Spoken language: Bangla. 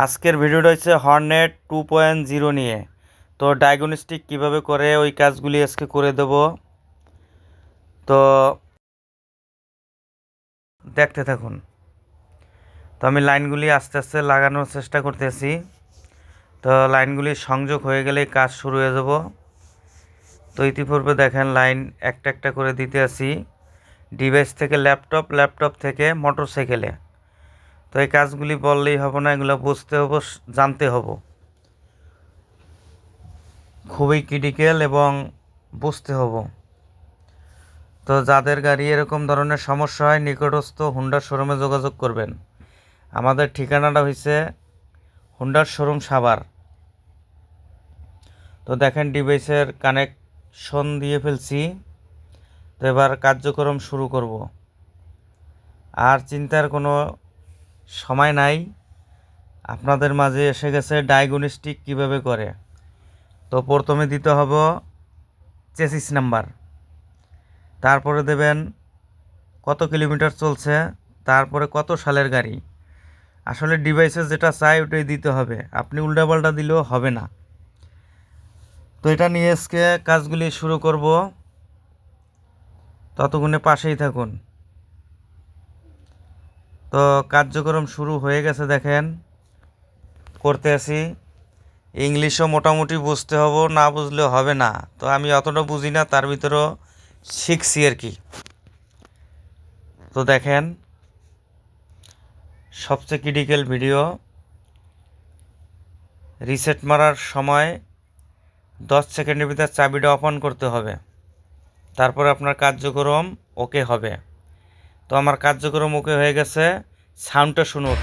আজকের ভিডিওটা হচ্ছে হর্নেট 2.0 নিয়ে। তো ডায়াগনস্টিক কিভাবে করে ওই কাজগুলি আজকে করে দেব। তো দেখতে থাকুন। তো আমি লাইনগুলি আস্তে আস্তে লাগানোর চেষ্টা করতেছি। তো লাইনগুলি সংযোগ হয়ে গেলেই কাজ শুরু হয়ে যাব। তো ইতিপূর্বে দেখেন লাইন একটা একটা করে দিতে আসি, ডিভাইস থেকে ল্যাপটপ, ল্যাপটপ থেকে মোটরসাইকেলে। তো এই কাজগুলি বললেই হবে না, এগুলো বুঝতে হবে, জানতে হবে, খুবই ক্রিটিক্যাল এবং বুঝতে হবে। তো যাদের গাড়ি এরকম ধরনের সমস্যা হয় নিকটস্থ হুন্ডার শোরুমে যোগাযোগ করবেন। আমাদের ঠিকানাটা হয়েছে হুন্ডার শোরুম সাভার। তো দেখেন ডিভাইসের কানেকশন দিয়ে ফেলছি। তো এবার কার্যক্রম শুরু করব। আর চিন্তার কোনো সময় নাই, আপনাদের মাঝে এসে গেছে ডায়াগনস্টিক কিভাবে করে। তো প্রথমে দিতে হবে চেসিস নাম্বার, তারপরে দেবেন কত কিলোমিটার চলছে, তারপরে কত সালের গাড়ি। আসলে ডিভাইসে যেটা চাই ওটাই দিতে হবে, আপনি উল্টাপাল্টা দিলেও হবে না। তো এটা নিয়ে আজকে কাজগুলি শুরু করব, ততক্ষণে পাশেই থাকুন। তো কার্যক্রম শুরু হয়ে গেছে, দেখেন করতে আসি। ইংলিশও মোটামুটি বুঝতে হবে, না বুঝলেও হবে না। তো আমি অতটা বুঝি না, তার ভিতরেও শিখছি আর কি। তো দেখেন সবচেয়ে ক্রিটিক্যাল ভিডিও, রিসেট মারার সময় 10 সেকেন্ডের ভিতরে চাবিটা অন করতে হবে, তারপর আপনার কার্যক্রম ওকে হবে। তো আমার কার্যক্রম ওকে হয়ে গেছে, সাউন্ডটা শুনুন।